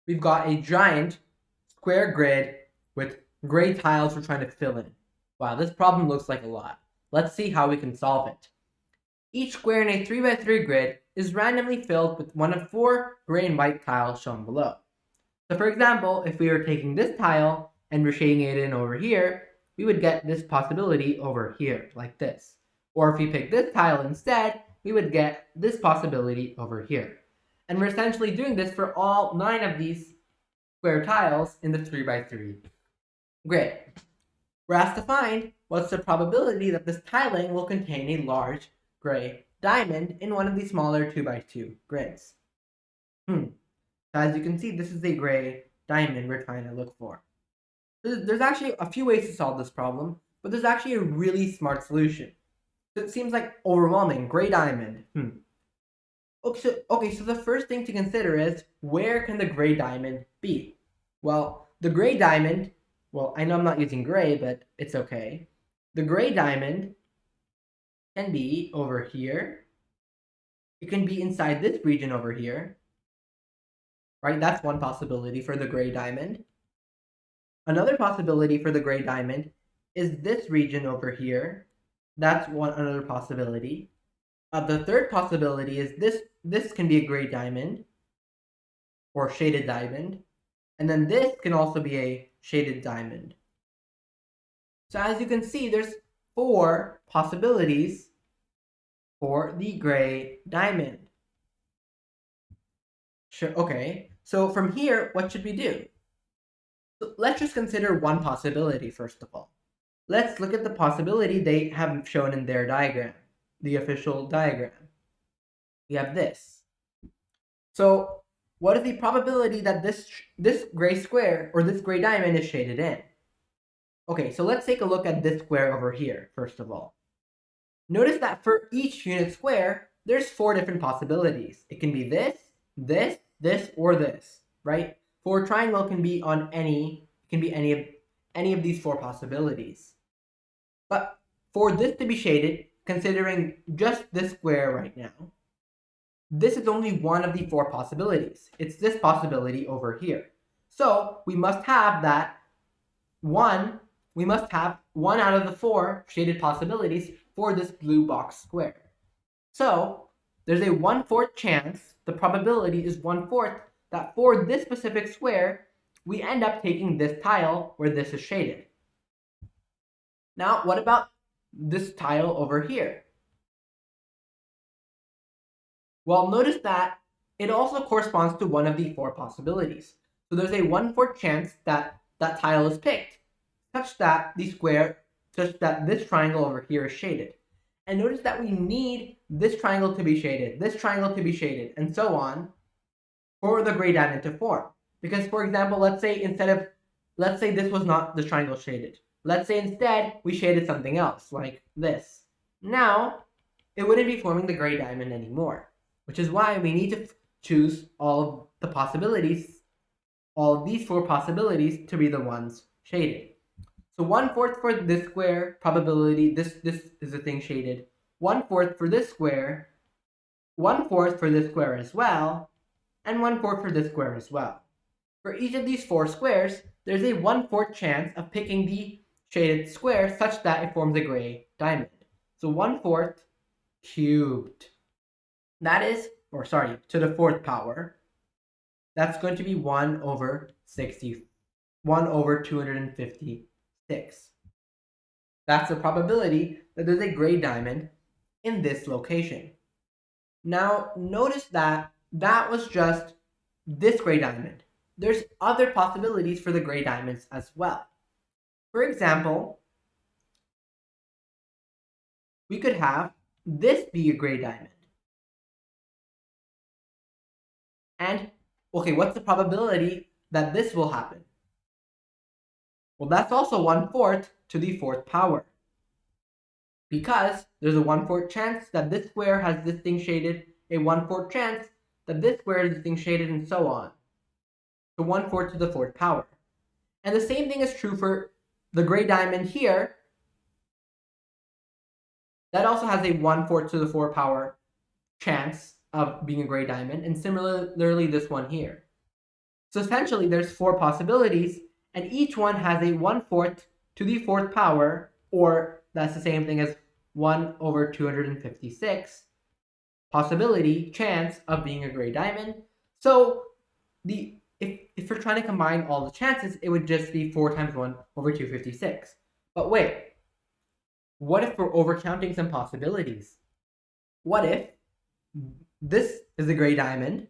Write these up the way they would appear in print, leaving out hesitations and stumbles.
we've got a giant square grid with gray tiles we're trying to fill in. Wow, this problem looks like a lot. Let's see how we can solve it. Each square in a 3x3 grid is randomly filled with one of 4 gray and white tiles shown below. So for example, if we were taking this tile and we're shading it in over here, we would get this possibility over here, like this. Or if we pick this tile instead, we would get this possibility over here. And we're essentially doing this for all 9 of these square tiles in the 3x3 grid. We're asked to find what's the probability that this tiling will contain a large gray diamond in one of these smaller 2x2 grids. As you can see, this is a gray diamond we're trying to look for. There's actually a few ways to solve this problem, but there's actually a really smart solution. So it seems like overwhelming. Gray diamond. Okay, so the first thing to consider is, where can the gray diamond be? Well, the gray diamond, well, I know I'm not using gray, but it's okay. The gray diamond can be over here. It can be inside this region over here. Right, that's one possibility for the gray diamond. Another possibility for the gray diamond is this region over here. That's another possibility. The third possibility is this can be a gray diamond or shaded diamond. And then this can also be a shaded diamond. So as you can see, there's 4 possibilities for the gray diamond. Sure, okay, so from here, what should we do? So let's just consider one possibility first of all. Let's look at the possibility they have shown in their diagram, the official diagram. We have this. So what is the probability that this gray square or this gray diamond is shaded in? Okay, so let's take a look at this square over here, first of all. Notice that for each unit square, there's 4 different possibilities. It can be this, or this, right? For a triangle can be any of these 4 possibilities. But for this to be shaded, considering just this square right now, this is only one of the 4 possibilities. It's this possibility over here. So we must have one out of the 4 shaded possibilities for this blue box square. So there's a 1/4 chance, the probability is 1/4, that for this specific square, we end up taking this tile where this is shaded. Now, what about this tile over here? Well, notice that it also corresponds to one of the 4 possibilities. So there's a 1/4 chance that that tile is picked, such that this triangle over here is shaded. And notice that we need this triangle to be shaded, this triangle to be shaded, and so on for the gray diamond to form. Because, for example, let's say this was not the triangle shaded. Let's say instead we shaded something else, like this. Now, it wouldn't be forming the gray diamond anymore, which is why we need to choose all of the possibilities, all of these 4 possibilities to be the ones shaded. So 1/4 for this square probability, this is the thing shaded. 1/4 for this square, 1/4 for this square as well, and 1/4 for this square as well. For each of these 4 squares, there's a 1/4 chance of picking the shaded square such that it forms a gray diamond. So 1/4 cubed. That is, to the 4th power. That's going to be 1 over 256. That's the probability that there's a gray diamond in this location. Now, notice that that was just this gray diamond. There's other possibilities for the gray diamonds as well. For example, we could have this be a gray diamond. And, okay, what's the probability that this will happen? Well, that's also 1/4 to the 4th power. Because there's a 1/4 chance that this square has this thing shaded, a 1/4 chance that this square has this thing shaded, and so on. So 1/4 to the 4th power. And the same thing is true for the gray diamond here. That also has a 1/4 to the 4th power chance of being a gray diamond, and similarly this one here. So essentially there's 4 possibilities, and each one has a 1/4 to the 4th power, or that's the same thing as 1 over 256 possibility chance of being a gray diamond. So if we're trying to combine all the chances, it would just be 4 times 1 over 256. But wait, what if we're overcounting some possibilities? What if this is a gray diamond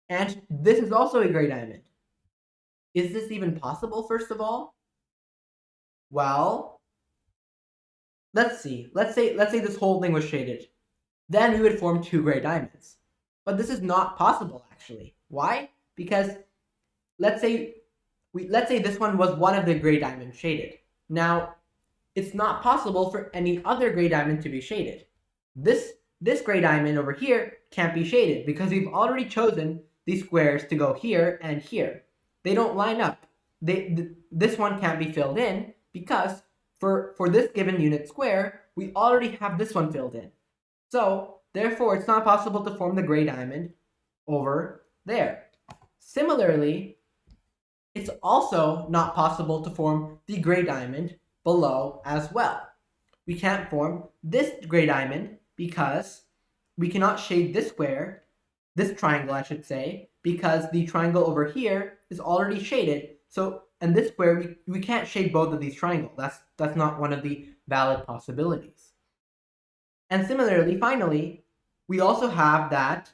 and this is also a gray diamond? Is this even possible, first of all? Well, let's see. Let's say this whole thing was shaded. Then we would form 2 gray diamonds. But this is not possible, actually. Why? Because let's say this one was one of the gray diamonds shaded. Now, it's not possible for any other gray diamond to be shaded. This gray diamond over here can't be shaded because we've already chosen these squares to go here and here. They don't line up. This one can't be filled in because for this given unit square, we already have this one filled in. So, therefore, it's not possible to form the gray diamond over there. Similarly, it's also not possible to form the gray diamond below as well. We can't form this gray diamond because we cannot shade this square, this triangle I should say, because the triangle over here is already shaded. So, and this square, we can't shade both of these triangles. That's not one of the valid possibilities. And similarly, finally, we also have that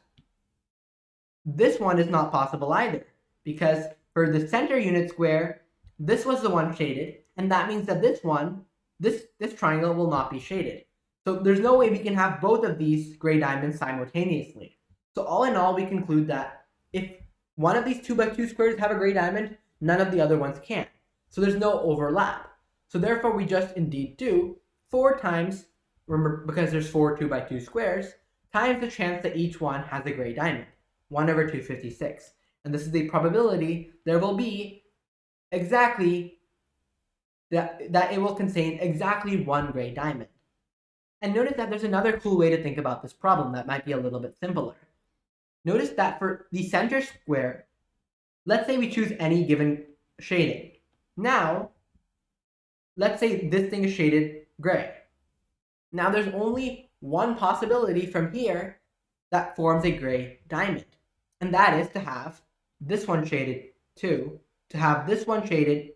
this one is not possible either, because for the center unit square, this was the one shaded, and that means that this one, this triangle will not be shaded. So there's no way we can have both of these gray diamonds simultaneously. So all in all, we conclude that if one of these 2x2 squares have a gray diamond, none of the other ones can. So there's no overlap. So therefore, we just indeed do 4 times, remember, because there's 4 2x2 squares, times the chance that each one has a gray diamond, 1 over 256. And this is the probability there will be exactly that it will contain exactly 1 gray diamond. And notice that there's another cool way to think about this problem that might be a little bit simpler. Notice that for the center square, let's say we choose any given shading. Now, let's say this thing is shaded gray. Now there's only one possibility from here that forms a gray diamond. And that is to have this one shaded too, to have this one shaded,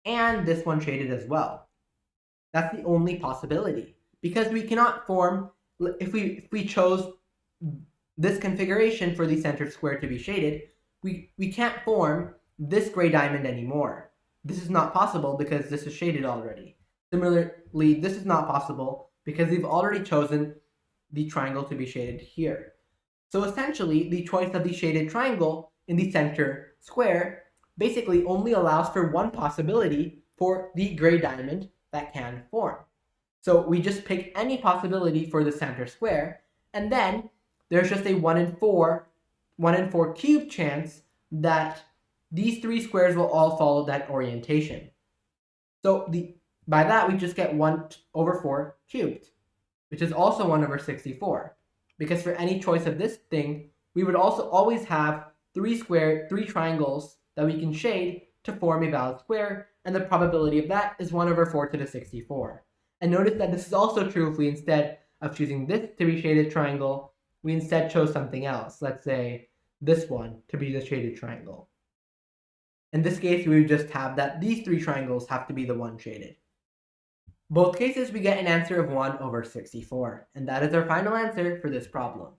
and this one shaded as well. That's the only possibility. Because we cannot form, if we chose this configuration for the center square to be shaded, we can't form this gray diamond anymore. This is not possible because this is shaded already. Similarly, this is not possible because we've already chosen the triangle to be shaded here. So essentially, the choice of the shaded triangle in the center square basically only allows for one possibility for the gray diamond that can form. So we just pick any possibility for the center square, and then there's just a 1 in 4 cubed chance that these 3 squares will all follow that orientation. So by that, we just get 1 over 4 cubed, which is also 1 over 64. Because for any choice of this thing, we would also always have 3 triangles that we can shade to form a valid square, and the probability of that is 1 over 4 to the 64. And notice that this is also true if we, instead of choosing this to be shaded triangle, we instead chose something else. Let's say this one to be the shaded triangle. In this case, we would just have that these 3 triangles have to be the one shaded. Both cases, we get an answer of 1 over 64, and that is our final answer for this problem.